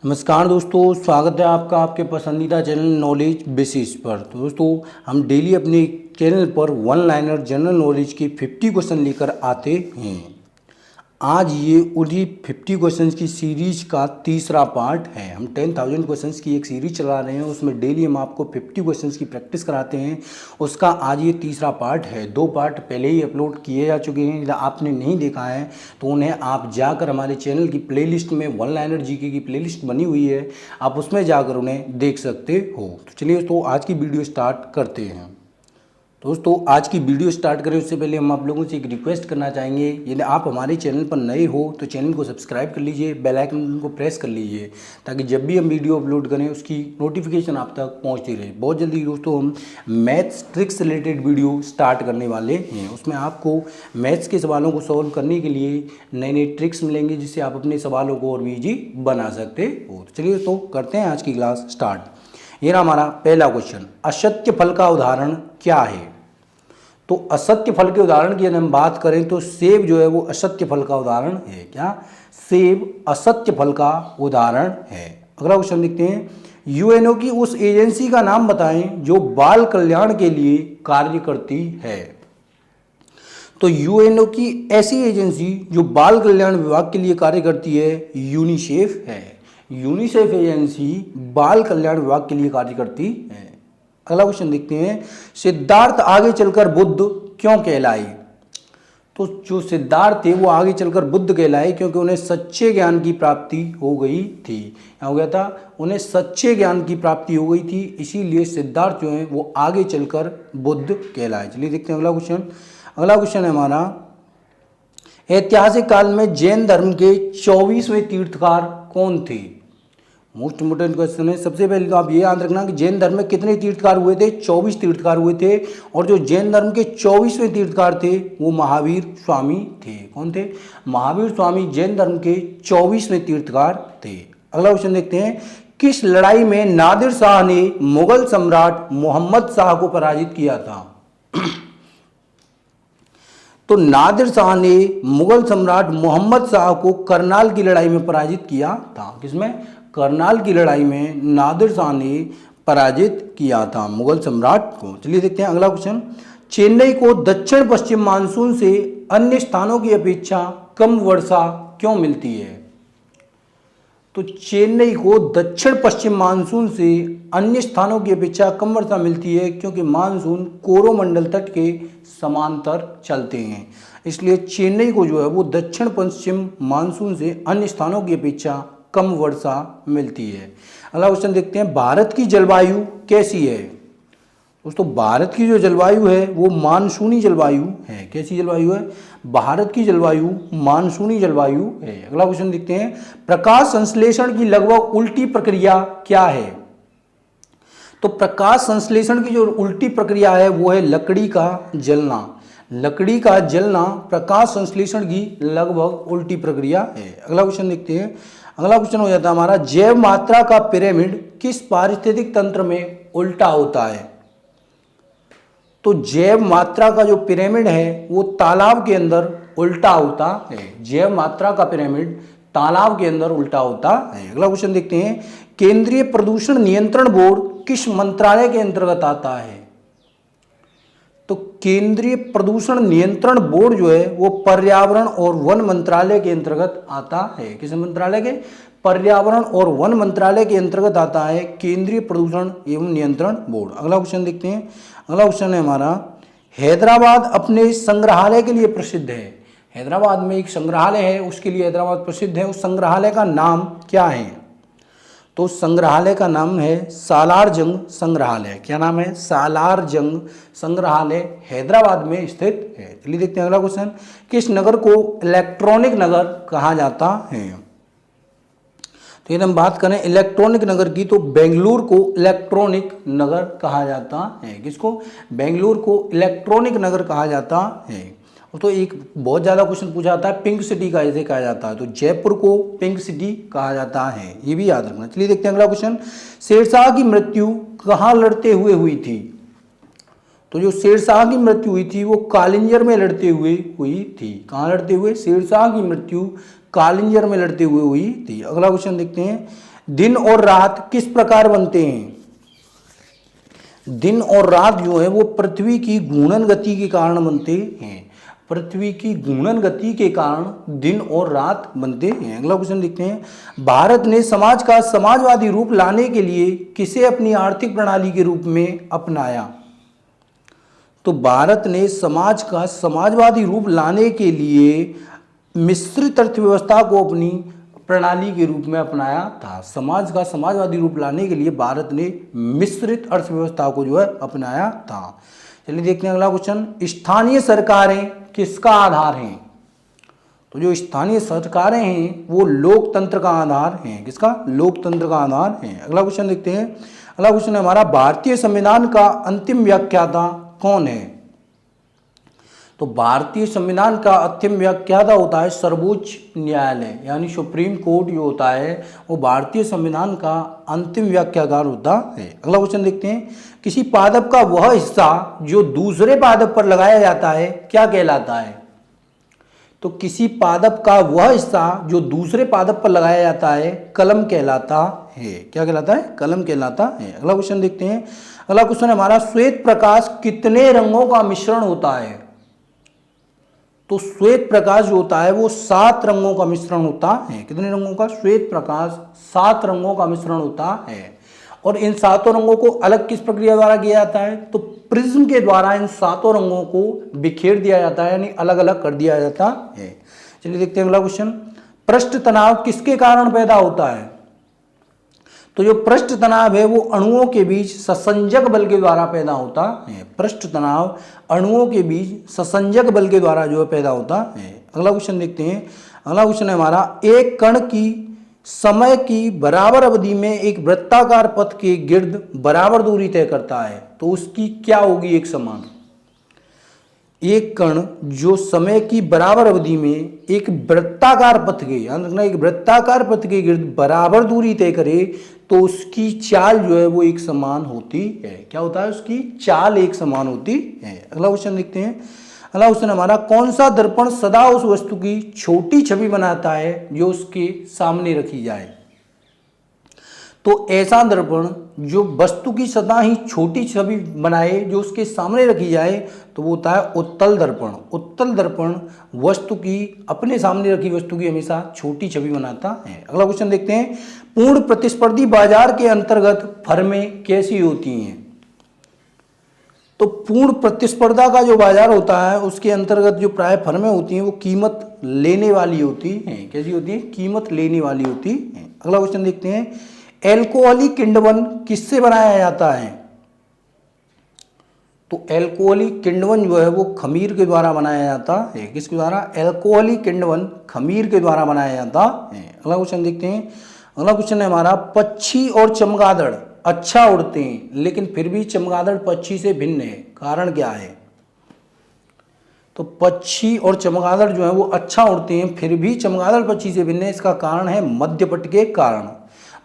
नमस्कार दोस्तों, स्वागत है आपका आपके पसंदीदा चैनल नॉलेज बेसिस पर। तो दोस्तों, हम डेली अपने चैनल पर वन लाइनर जनरल नॉलेज के 50 क्वेश्चन लेकर आते हैं। आज ये उन्हीं 50 क्वेश्चंस की सीरीज का तीसरा पार्ट है। हम 10,000 क्वेश्चंस की एक सीरीज चला रहे हैं, उसमें डेली हम आपको 50 क्वेश्चंस की प्रैक्टिस कराते हैं। उसका आज ये तीसरा पार्ट है। 2 पार्ट पहले ही अपलोड किए जा चुके हैं। यदि आपने नहीं देखा है तो उन्हें आप जाकर हमारे चैनल की प्लेलिस्ट में वन लाइनर जीके की प्लेलिस्ट बनी हुई है, आप उसमें जाकर उन्हें देख सकते हो। तो चलिए तो आज की वीडियो स्टार्ट करते हैं। दोस्तों, आज की वीडियो स्टार्ट करें उससे पहले हम आप लोगों से एक रिक्वेस्ट करना चाहेंगे। यदि आप हमारे चैनल पर नए हो तो चैनल को सब्सक्राइब कर लीजिए, बेल आइकन को प्रेस कर लीजिए, ताकि जब भी हम वीडियो अपलोड करें उसकी नोटिफिकेशन आप तक पहुंचती रहे। बहुत जल्दी दोस्तों हम maths tricks related video start करने वाले हैं। उसमें आपको मैथ्स के सवालों को सॉल्व करने के लिए नए नए ट्रिक्स मिलेंगे, जिससे आप अपने सवालों को और भी ईजी बना सकते हो। तो चलिए तो करते हैं आज की क्लास स्टार्ट। ये रहा हमारा पहला क्वेश्चन, असत्य फल का उदाहरण क्या है? तो असत्य फल के उदाहरण की यदि हम बात करें तो सेब जो है वो असत्य फल का उदाहरण है। क्या? सेब असत्य फल का उदाहरण है। अगला क्वेश्चन देखते हैं, यूएनओ की उस एजेंसी का नाम बताएं जो बाल कल्याण के लिए कार्य करती है। तो यूएनओ की ऐसी एजेंसी जो बाल कल्याण विभाग के लिए कार्य करती है यूनिसेफ है। यूनिसेफ एजेंसी बाल कल्याण विभाग के लिए कार्य करती है। अगला क्वेश्चन देखते हैं, सिद्धार्थ आगे चलकर बुद्ध क्यों कहलाए? तो जो सिद्धार्थ थे वो आगे चलकर बुद्ध कहलाए क्योंकि उन्हें सच्चे ज्ञान की प्राप्ति हो गई थी। क्या हो गया था? उन्हें सच्चे ज्ञान की प्राप्ति हो गई थी, इसीलिए सिद्धार्थ जो है वो आगे चलकर बुद्ध कहलाए। चलिए देखते हैं अगला क्वेश्चन। अगला क्वेश्चन है हमारा, ऐतिहासिक काल में जैन धर्म के 24वें तीर्थकार कौन थे? मोस्ट इंपोर्टेंट क्वेश्चन है। सबसे पहले तो आप ये याद रखना कि जैन धर्म में कितने तीर्थकार हुए थे? 24 तीर्थकार हुए थे। और जो जैन धर्म के 24वें तीर्थकार थे वो महावीर स्वामी थे। कौन थे? महावीर स्वामी जैन धर्म के 24वें तीर्थकार थे। अगला क्वेश्चन देखते हैं, किस लड़ाई में नादिर शाह ने मुगल सम्राट मोहम्मद शाह को पराजित किया था? तो नादिर शाह ने मुगल सम्राट मोहम्मद शाह को करनाल की लड़ाई में पराजित किया था। किसमें? करनाल की लड़ाई में नादिर शाह ने पराजित किया था मुगल सम्राट को। चलिए देखते हैं अगला क्वेश्चन, चेन्नई को दक्षिण पश्चिम मानसून से अन्य स्थानों की अपेक्षा कम वर्षा क्यों मिलती है? तो चेन्नई को दक्षिण पश्चिम मानसून से अन्य स्थानों की अपेक्षा कम वर्षा मिलती है क्योंकि मानसून कोरोमंडल तट के समांतर चलते हैं, इसलिए चेन्नई को जो है वो दक्षिण पश्चिम मानसून से अन्य स्थानों की अपेक्षा कम वर्षा मिलती है। अगला क्वेश्चन देखते हैं, भारत की जलवायु कैसी है? दोस्तों, भारत की जो जलवायु है वो मानसूनी जलवायु है। कैसी जलवायु है? भारत की जलवायु मानसूनी जलवायु है। अगला क्वेश्चन देखते हैं, प्रकाश संश्लेषण की लगभग उल्टी प्रक्रिया क्या है? तो प्रकाश संश्लेषण की जो उल्टी प्रक्रिया है वो है लकड़ी का जलना। लकड़ी का जलना प्रकाश संश्लेषण की लगभग उल्टी प्रक्रिया है। अगला क्वेश्चन देखते हैं। अगला क्वेश्चन हो जाता है हमारा, जैव मात्रा का पिरामिड किस पारिस्थितिक तंत्र में उल्टा होता है? तो जैव मात्रा का जो पिरामिड है वो तालाब के अंदर उल्टा होता है। जैव मात्रा का पिरामिड तालाब के अंदर उल्टा होता है। अगला क्वेश्चन देखते हैं, केंद्रीय प्रदूषण नियंत्रण बोर्ड किस मंत्रालय के अंतर्गत आता है? तो केंद्रीय प्रदूषण नियंत्रण बोर्ड जो है वो पर्यावरण और वन मंत्रालय के अंतर्गत आता है। किस मंत्रालय के? पर्यावरण और वन मंत्रालय के अंतर्गत आता है केंद्रीय प्रदूषण एवं नियंत्रण बोर्ड। अगला क्वेश्चन देखते हैं। अगला क्वेश्चन है हमारा, हैदराबाद अपने संग्रहालय के लिए प्रसिद्ध है। हैदराबाद में एक संग्रहालय है, उसके लिए हैदराबाद प्रसिद्ध है। उस संग्रहालय का नाम क्या है? तो संग्रहालय का नाम है सालार जंग संग्रहालय। क्या नाम है? सालार जंग संग्रहालय हैदराबाद में स्थित है। चलिए देखते हैं अगला क्वेश्चन, किस नगर को इलेक्ट्रॉनिक नगर कहा जाता है? तो यदि हम बात करें इलेक्ट्रॉनिक नगर की तो बेंगलुरु को इलेक्ट्रॉनिक नगर कहा जाता है। किसको? बेंगलुरु को इलेक्ट्रॉनिक नगर कहा जाता है। तो एक बहुत ज़्यादा क्वेश्चन पूछा जाता है, पिंक सिटी का ऐसे कहा जाता है, तो जयपुर को पिंक सिटी कहा जाता है, ये भी याद रखना। चलिए देखते हैं अगला क्वेश्चन, शेरशाह की मृत्यु कहाँ लड़ते हुए हुई थी? तो जो शेरशाह की मृत्यु हुई थी वो कालिंजर में लड़ते हुए हुई थी। कहाँ लड़ते हुए? शेरशाह की मृत्यु कालिंजर में लड़ते हुए हुई थी। अगला क्वेश्चन देखते हैं, दिन और रात किस प्रकार बनते हैं? दिन और रात जो है वो पृथ्वी की घूर्णन गति के कारण बनते हैं। पृथ्वी की घूर्णन गति के कारण दिन और रात बनते हैं। अगला क्वेश्चन देखते हैं, भारत ने समाज का समाजवादी रूप लाने के लिए किसे अपनी आर्थिक प्रणाली के रूप में अपनाया? तो भारत ने समाज का समाजवादी रूप लाने के लिए मिश्रित अर्थव्यवस्था को अपनी प्रणाली के रूप में अपनाया था। समाज का समाजवादी रूप लाने के लिए भारत ने मिश्रित अर्थव्यवस्था को जो है अपनाया था। चलिए देखते हैं अगला क्वेश्चन, स्थानीय सरकारें किसका आधार हैं? तो जो स्थानीय सरकारें हैं वो लोकतंत्र का आधार हैं। किसका? लोकतंत्र का आधार है। अगला क्वेश्चन देखते हैं, अगला क्वेश्चन है हमारा, भारतीय संविधान का अंतिम व्याख्याता कौन है? तो भारतीय संविधान का अंतिम व्याख्याता होता है सर्वोच्च न्यायालय, यानी सुप्रीम कोर्ट जो होता है वो भारतीय संविधान का अंतिम व्याख्याकार होता है। अगला क्वेश्चन देखते हैं, किसी पादप का वह हिस्सा जो दूसरे पादप पर लगाया जाता है क्या कहलाता है? तो किसी पादप का वह हिस्सा जो दूसरे पादप पर लगाया जाता है कलम कहलाता है। क्या कहलाता है? कलम कहलाता है। अगला क्वेश्चन देखते हैं, अगला क्वेश्चन हमारा, श्वेत प्रकाश कितने रंगों का मिश्रण होता है? तो श्वेत प्रकाश जो होता है वो 7 रंगों का मिश्रण होता है। कितने रंगों का? श्वेत प्रकाश 7 रंगों का मिश्रण होता है। और इन 7 रंगों को अलग किस प्रक्रिया द्वारा किया जाता है? तो प्रिज्म के द्वारा इन 7 रंगों को बिखेर दिया जाता है, यानी अलग अलग कर दिया जाता है। चलिए देखते हैं अगला क्वेश्चन, पृष्ठ तनाव किसके कारण पैदा होता है? तो जो पृष्ठ तनाव है वो अणुओं के बीच ससंजक बल के द्वारा पैदा होता है। पृष्ठ तनाव अणुओं के बीच ससंजक बल के द्वारा जो है पैदा होता है। अगला क्वेश्चन देखते हैं, अगला क्वेश्चन है हमारा, एक कण की समय की बराबर अवधि में एक वृत्ताकार पथ के गिर्द बराबर दूरी तय करता है, तो उसकी क्या होगी एक समान? एक कण जो समय की बराबर अवधि में एक वृत्ताकार पथ के, याद रखना, एक वृत्ताकार पथ के गिर्द बराबर दूरी तय करे तो उसकी चाल जो है वो एक समान होती है। क्या होता है? उसकी चाल एक समान होती है। अगला क्वेश्चन देखते हैं, अगला क्वेश्चन हमारा, कौन सा दर्पण सदा उस वस्तु की छोटी छवि बनाता है जो उसके सामने रखी जाए? तो ऐसा दर्पण जो वस्तु की सदा ही छोटी छवि बनाए जो उसके सामने रखी जाए तो वो होता है उत्तल दर्पण। उत्तल दर्पण वस्तु की, अपने सामने रखी वस्तु की हमेशा छोटी छवि बनाता है। अगला क्वेश्चन देखते हैं, पूर्ण प्रतिस्पर्धी बाजार के अंतर्गत फर्में कैसी होती हैं? तो पूर्ण प्रतिस्पर्धा का जो बाजार होता है उसके अंतर्गत जो प्राय फर्में होती हैं वो कीमत लेने वाली होती हैं। कैसी होती है? कीमत लेने वाली होती हैं। अगला क्वेश्चन देखते हैं, एल्कोहलिक किण्वन किससे बनाया जाता है? तो एल्कोहलिक किण्वन जो है वो खमीर के द्वारा बनाया जाता है। किसके द्वारा? एल्कोहलिक किण्वन खमीर के द्वारा बनाया जाता है। अगला क्वेश्चन देखते हैं, अगला क्वेश्चन है हमारा, पक्षी और चमगादड़ अच्छा उड़ते हैं लेकिन फिर भी चमगादड़ पक्षी से भिन्न है, कारण क्या है? तो पक्षी और चमगादड़ जो है वो अच्छा उड़ते हैं फिर भी चमगादड़ पक्षी से भिन्न है, इसका कारण है मध्यपट के कारण।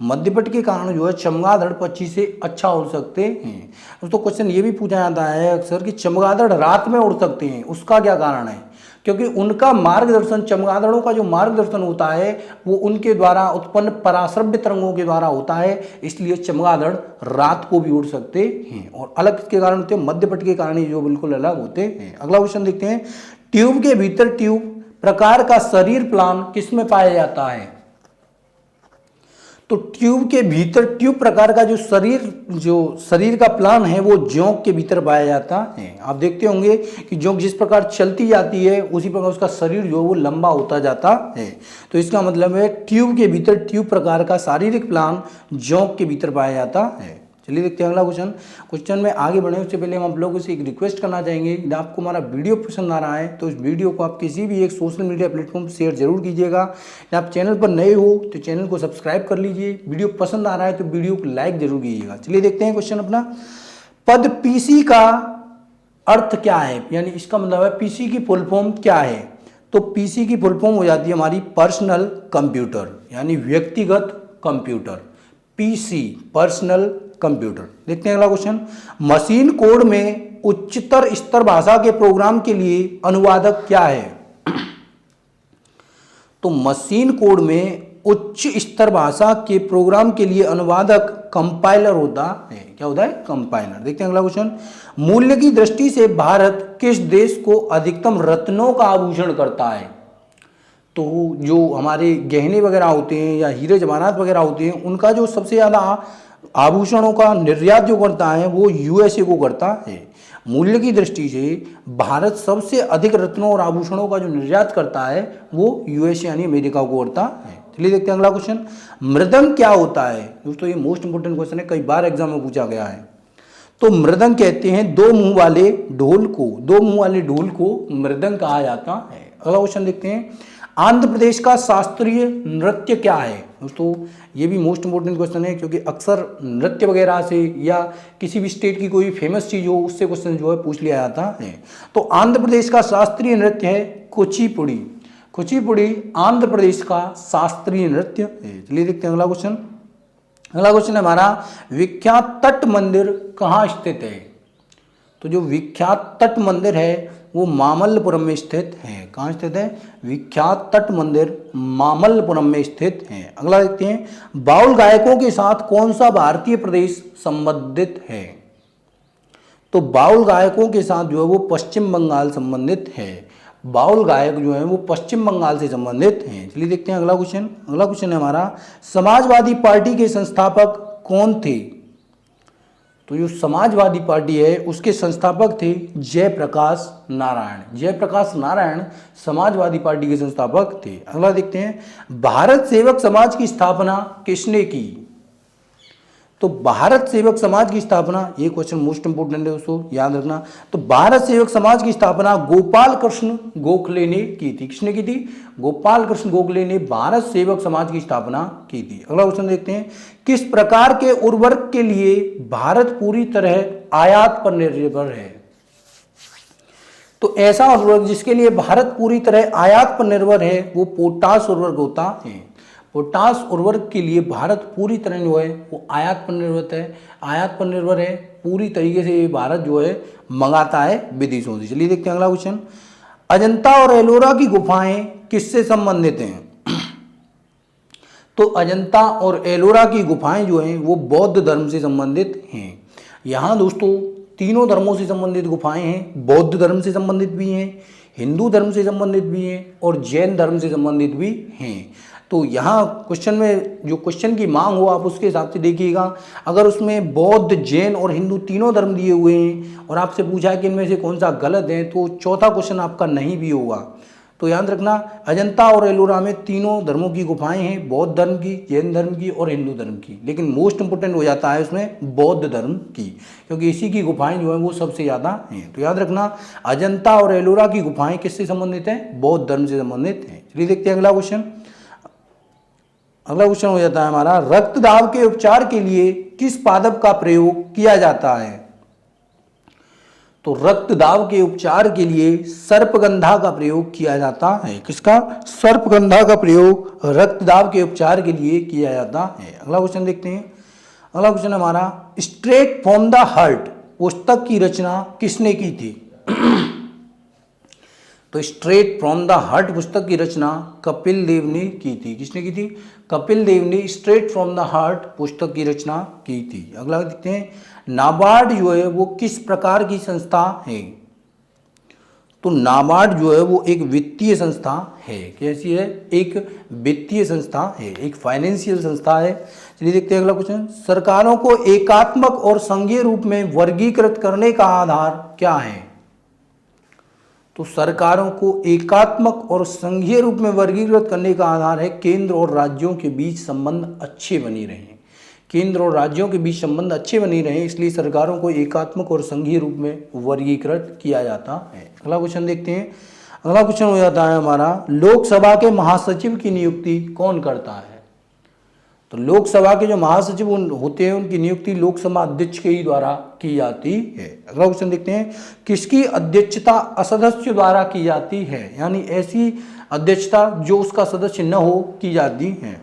मध्यपट के कारण जो है चमगादड़ पक्षी से अच्छा उड़ सकते हैं। तो क्वेश्चन ये भी पूछा जाता है अक्सर कि चमगादड़ रात में उड़ सकते हैं, उसका क्या कारण है? क्योंकि उनका मार्गदर्शन, चमगादड़ों का जो मार्गदर्शन होता है वो उनके द्वारा उत्पन्न पराश्रव्य तरंगों के द्वारा होता है, इसलिए चमगादड़ रात को भी उड़ सकते हैं। और अलग किसके कारण होते हैं? मध्यपट के कारण ही जो बिल्कुल अलग होते हैं। अगला क्वेश्चन देखते हैं, ट्यूब के भीतर ट्यूब प्रकार का शरीर प्लान किस में पाया जाता है? तो ट्यूब के भीतर ट्यूब प्रकार का जो शरीर का प्लान है वो जोंक के भीतर पाया जाता है। आप देखते होंगे कि जोंक जिस प्रकार चलती जाती है उसी प्रकार उसका शरीर जो है वो लंबा होता जाता है। तो इसका मतलब है ट्यूब के भीतर ट्यूब प्रकार का शारीरिक प्लान जोंक के भीतर पाया जाता है। चलिए देखते हैं अगला क्वेश्चन में आगे बढ़ने उससे पहले हम आप लोगों से एक रिक्वेस्ट करना चाहेंगे, यदि आपको हमारा वीडियो पसंद आ रहा है तो इस वीडियो को आप किसी भी एक सोशल मीडिया प्लेटफॉर्म पर शेयर जरूर कीजिएगा। यदि आप चैनल पर नए हो तो चैनल को सब्सक्राइब कर लीजिए। वीडियो पसंद आ रहा है तो वीडियो को लाइक जरूर कीजिएगा। चलिए देखते हैं क्वेश्चन अपना, पद पीसी का अर्थ क्या है, यानी इसका मतलब है पीसी की फुल फॉर्म क्या है? तो पीसी की फुल फॉर्म हो जाती है हमारी पर्सनल कंप्यूटर, यानी व्यक्तिगत कंप्यूटर। PC personal computer. देखते हैं अगला क्वेश्चन, मशीन कोड में उच्चतर स्तर भाषा के प्रोग्राम के लिए अनुवादक क्या है? तो मशीन कोड में उच्च स्तर भाषा के प्रोग्राम के लिए अनुवादक कंपाइलर होता है। क्या होता है? कंपाइलर। देखते हैं अगला क्वेश्चन। मूल्य की दृष्टि से भारत किस देश को अधिकतम रत्नों का आभूषण करता है? तो जो हमारे गहने वगैरह होते हैं या हीरे जवाहरात वगैरह होते हैं, उनका जो सबसे ज़्यादा आभूषणों का निर्यात जो करता है वो यूएसए को करता है। मूल्य की दृष्टि से भारत सबसे अधिक रत्नों और आभूषणों का जो निर्यात करता है वो यूएसए यानी अमेरिका को करता है। चलिए देखते हैं अगला क्वेश्चन। मृदंग क्या होता है? दोस्तों ये मोस्ट इंपोर्टेंट क्वेश्चन है, कई बार एग्जाम में पूछा गया है। तो मृदंग कहते हैं दो मुंह वाले ढोल को मृदंग कहा जाता है। अगला क्वेश्चन देखते हैं। आंध्र प्रदेश का शास्त्रीय नृत्य क्या है? दोस्तों ये भी मोस्ट इंपोर्टेंट क्वेश्चन है, क्योंकि अक्सर नृत्य वगैरह से या किसी भी स्टेट की कोई फेमस चीज हो उससे क्वेश्चन जो है पूछ लिया जाता है। तो आंध्र प्रदेश का शास्त्रीय नृत्य है कुचिपुड़ी। कुचिपुड़ी आंध्र प्रदेश का शास्त्रीय नृत्य है। चलिए देखते हैं अगला क्वेश्चन। अगला क्वेश्चन है हमारा, विख्यात तट मंदिर कहाँ स्थित है? तो जो विख्यात तट मंदिर है वो मामल्लपुरम में स्थित है। कहाँ स्थित है? विख्यात तट मंदिर मामल्लपुरम में स्थित है। अगला देखते हैं। बाउल गायकों के साथ कौन सा भारतीय प्रदेश संबंधित है? तो बाउल गायकों के साथ जो है वो पश्चिम बंगाल संबंधित है। बाउल गायक जो है वो पश्चिम बंगाल से संबंधित हैं। चलिए देखते हैं अगला क्वेश्चन। अगला क्वेश्चन है हमारा, समाजवादी पार्टी के संस्थापक कौन थे? तो जो समाजवादी पार्टी है उसके संस्थापक थे जयप्रकाश नारायण। जयप्रकाश नारायण समाजवादी पार्टी के संस्थापक थे। अगला देखते हैं। भारत सेवक समाज की स्थापना किसने की? तो भारत सेवक समाज की स्थापना, ये क्वेश्चन मोस्ट इंपोर्टेंट है दोस्तों, याद रखना। तो भारत सेवक समाज की स्थापना गोपाल कृष्ण गोखले ने की थी। किसने की थी? गोपाल कृष्ण गोखले ने भारत सेवक समाज की स्थापना की थी। अगला क्वेश्चन देखते हैं। किस प्रकार के उर्वरक के लिए भारत पूरी तरह आयात पर निर्भर है? तो ऐसा उर्वरक जिसके लिए भारत पूरी तरह आयात पर निर्भर है वो पोटाश उर्वरक होता है। पोटाश उर्वरक के लिए भारत पूरी तरह जो है वो आयात पर निर्भर है। पूरी तरीके से ये भारत जो है मंगाता है विदेशों से। चलिए देखते हैं अगला क्वेश्चन। अजंता और एलोरा की गुफाएं किससे संबंधित हैं? तो अजंता और एलोरा की गुफाएं जो हैं वो बौद्ध धर्म से संबंधित हैं। यहाँ दोस्तों तीनों धर्मों से संबंधित गुफाएं हैं। बौद्ध धर्म से संबंधित भी हैं, हिंदू धर्म से संबंधित भी हैं और जैन धर्म से संबंधित भी हैं। तो यहाँ क्वेश्चन में जो क्वेश्चन की मांग हो आप उसके हिसाब से देखिएगा। अगर उसमें बौद्ध, जैन और हिंदू तीनों धर्म दिए हुए हैं और आपसे पूछा है कि इनमें से कौन सा गलत है, तो चौथा क्वेश्चन आपका नहीं भी होगा। तो याद रखना, अजंता और एलोरा में तीनों धर्मों की गुफाएं हैं, बौद्ध धर्म की, जैन धर्म की और हिंदू धर्म की। लेकिन मोस्ट इंपोर्टेंट हो जाता है उसमें बौद्ध धर्म की, क्योंकि इसी की गुफाएं जो हैं वो सबसे ज़्यादा हैं। तो याद रखना, अजंता और एलोरा की गुफाएं किससे संबंधित हैं? बौद्ध धर्म से संबंधित हैं। चलिए देखते हैं अगला क्वेश्चन। अगला क्वेश्चन हो जाता है हमारा, रक्त दाब के उपचार के लिए किस पादप का प्रयोग किया जाता है? तो रक्त दाब के उपचार के लिए सर्पगंधा का प्रयोग किया जाता है। किसका? सर्पगंधा का प्रयोग रक्त दाब के उपचार के लिए किया जाता है। अगला क्वेश्चन देखते हैं। अगला क्वेश्चन हमारा, स्ट्रेट फ्रॉम द हार्ट पुस्तक की रचना किसने की थी? तो स्ट्रेट फ्रॉम द हार्ट पुस्तक की रचना कपिल देव ने की थी। किसने की थी? कपिल देव ने स्ट्रेट फ्रॉम द हार्ट पुस्तक की रचना की थी। अगला देखते हैं, नाबार्ड जो है वो किस प्रकार की संस्था है? तो नाबार्ड जो है वो एक वित्तीय संस्था है। कैसी है? एक वित्तीय संस्था है, एक फाइनेंशियल संस्था है। चलिए देखते हैं अगला क्वेश्चन। सरकारों को एकात्मक और संघीय रूप में वर्गीकृत करने का आधार क्या है? तो सरकारों को एकात्मक और संघीय रूप में वर्गीकृत करने का आधार है केंद्र और राज्यों के बीच संबंध अच्छे बने रहें। केंद्र और राज्यों के बीच संबंध अच्छे बने रहें, इसलिए सरकारों को एकात्मक और संघीय रूप में वर्गीकृत किया जाता है। अगला क्वेश्चन देखते हैं। अगला क्वेश्चन हो जाता है हमारा, लोकसभा के महासचिव की नियुक्ति कौन करता है? तो लोकसभा के जो महासचिव होते हैं उनकी नियुक्ति लोकसभा अध्यक्ष के ही द्वारा की जाती है। अगला क्वेश्चन देखते हैं, किसकी अध्यक्षता असदस्य द्वारा की जाती है? यानी ऐसी अध्यक्षता जो उसका सदस्य न हो की जाती है।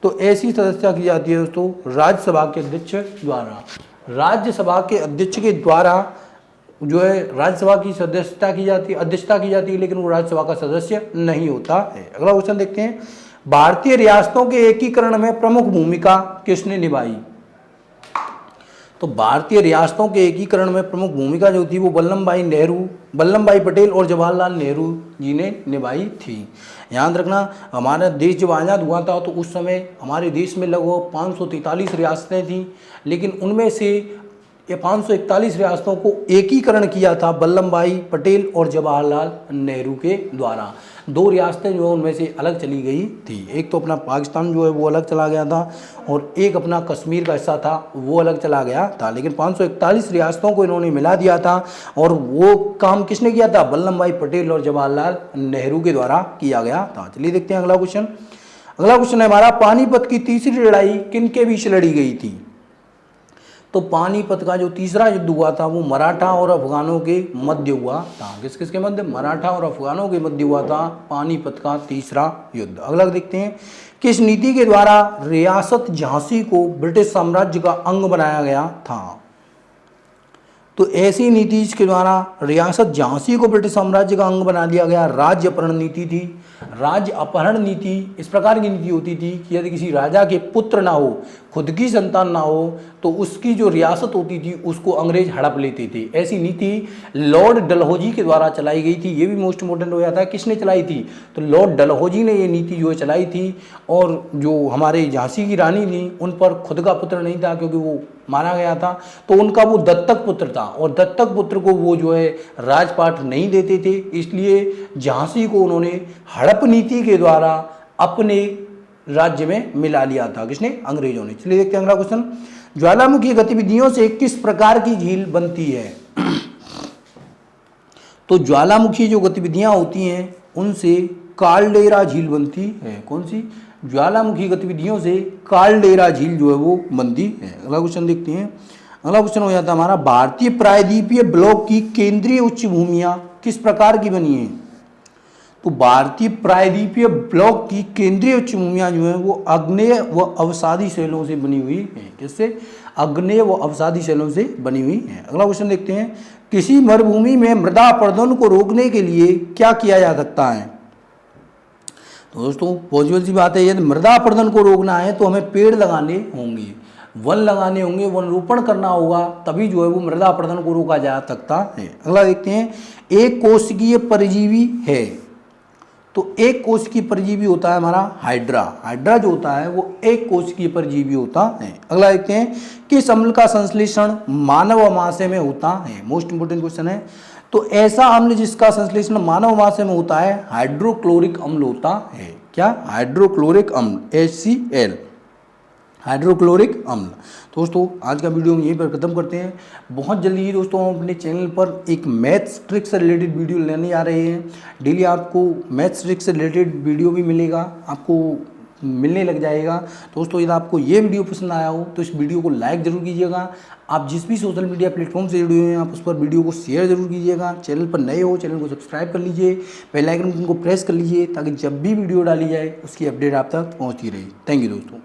तो ऐसी सदस्यता की जाती है दोस्तों राज्यसभा के अध्यक्ष द्वारा। राज्यसभा के अध्यक्ष के द्वारा जो है राज्यसभा की सदस्यता की जाती है, अध्यक्षता की जाती है, लेकिन वो राज्यसभा का सदस्य नहीं होता है। अगला क्वेश्चन देखते हैं, भारतीय रियासतों के एकीकरण में प्रमुख भूमिका किसने निभाई? तो भारतीय रियासतों के एकीकरण में प्रमुख भूमिका जो थी वो वल्लभ भाई पटेल और जवाहरलाल नेहरू जी ने निभाई थी। याद रखना, हमारा देश जब आज़ाद हुआ था तो उस समय हमारे देश में लगभग 543 रियासतें थीं, लेकिन उनमें से ये 541 रियासतों को एकीकरण किया था वल्लभ भाई पटेल और जवाहरलाल नेहरू के द्वारा। 2 रियासतें जो है उनमें से अलग चली गई थी, एक तो अपना पाकिस्तान जो है वो अलग चला गया था और एक अपना कश्मीर का हिस्सा था वो अलग चला गया था, लेकिन 541 रियासतों को इन्होंने मिला दिया था। और वो काम किसने किया था? वल्लभ भाई पटेल और जवाहरलाल नेहरू के द्वारा किया गया था। चलिए देखते हैं अगला क्वेश्चन। अगला क्वेश्चन है हमारा, पानीपत की तीसरी लड़ाई किन के बीच लड़ी गई थी? तो पानीपत का जो तीसरा युद्ध हुआ था वो मराठा और अफगानों के मध्य हुआ था। किस किस के मध्य? मराठा और अफगानों के मध्य हुआ था पानीपत का तीसरा युद्ध। अगला देखते हैं, किस नीति के द्वारा रियासत झांसी को ब्रिटिश साम्राज्य का अंग बनाया गया था? तो ऐसी नीति के द्वारा रियासत झांसी को ब्रिटिश साम्राज्य का अंग बना दिया गया राज्य अपहरण नीति थी। राज्य अपहरण नीति इस प्रकार की नीति होती थी कि यदि किसी राजा के पुत्र ना हो, खुद की संतान ना हो, तो उसकी जो रियासत होती थी उसको अंग्रेज हड़प लेते थे। ऐसी नीति लॉर्ड डलहौजी के द्वारा चलाई गई थी। ये भी मोस्ट इम्पोर्टेंट हो जाता है, किसने चलाई थी? तो लॉर्ड डलहौजी ने ये नीति जो है चलाई थी। और जो हमारे झांसी की रानी थी उन पर खुद का पुत्र नहीं था क्योंकि वो मारा गया था, तो उनका वो दत्तक पुत्र था और दत्तक पुत्र को वो जो है राजपाट नहीं देते थे, इसलिए झांसी को उन्होंने हड़प नीति के द्वारा अपने राज्य में मिला लिया था। किसने? अंग्रेजों ने। चलिए देखते हैं अगला क्वेश्चन, ज्वालामुखी गतिविधियों से किस प्रकार की झील बनती है? तो ज्वालामुखी जो गतिविधियां होती हैं उनसे कालडेरा झील बनती है। कौन सी? ज्वालामुखी गतिविधियों से कालडेरा झील जो है वो बनती है। अगला क्वेश्चन देखते हैं। अगला क्वेश्चन हो जाता है हमारा, भारतीय प्रायद्वीपीय ब्लॉक की केंद्रीय उच्च भूमियां किस प्रकार की बनी है? तो भारतीय प्रायद्वीपीय ब्लॉक की केंद्रीय उच्च भूमियां जो है वो आग्नेय व अवसादी शैलों से बनी हुई है। किससे? आग्नेय व अवसादी शैलों से बनी हुई है। अगला क्वेश्चन देखते हैं, किसी मरुभूमि में मृदा अपरदन को रोकने के लिए क्या किया जा सकता है? तो दोस्तों पॉजिटिव सी बात है, यदि मृदा अपरदन को रोकना है तो हमें पेड़ लगाने होंगे, वन लगाने होंगे, वन रोपण करना होगा, तभी जो है वो मृदा अपरदन को रोका जा सकता है। अगला देखते हैं, एक कोशिकीय परजीवी है। तो एक कोशिकीय परजीवी होता है हमारा हाइड्रा। हाइड्रा जो होता है वो एक कोशिकीय परजीवी होता है। अगला देखते हैं, किस अम्ल का संश्लेषण मानव अमाशय में होता है? मोस्ट इंपोर्टेंट क्वेश्चन है। तो ऐसा अम्ल जिसका संश्लेषण मानव अमाशय में होता है हाइड्रोक्लोरिक अम्ल होता है। क्या? हाइड्रोक्लोरिक अम्ल, HCl, हाइड्रोक्लोरिक अम्ल। दोस्तों आज का वीडियो हम यहीं पर खत्म करते हैं। बहुत जल्दी ही दोस्तों हम अपने चैनल पर एक मैथ्स ट्रिक से रिलेटेड वीडियो लेने आ रहे हैं। डेली आपको मैथ्स ट्रिक से रिलेटेड वीडियो भी मिलेगा, आपको मिलने लग जाएगा। दोस्तों यदि आपको ये वीडियो पसंद आया हो तो इस वीडियो को लाइक ज़रूर कीजिएगा। आप जिस भी सोशल मीडिया प्लेटफॉर्म से जुड़े हुए हैं आप उस पर वीडियो को शेयर जरूर कीजिएगा। चैनल पर नए हो चैनल को सब्सक्राइब कर लीजिए, बेल आइकन को प्रेस कर लीजिए ताकि जब भी वीडियो डाली जाए उसकी अपडेट आप तक पहुँचती रहे। थैंक यू दोस्तों।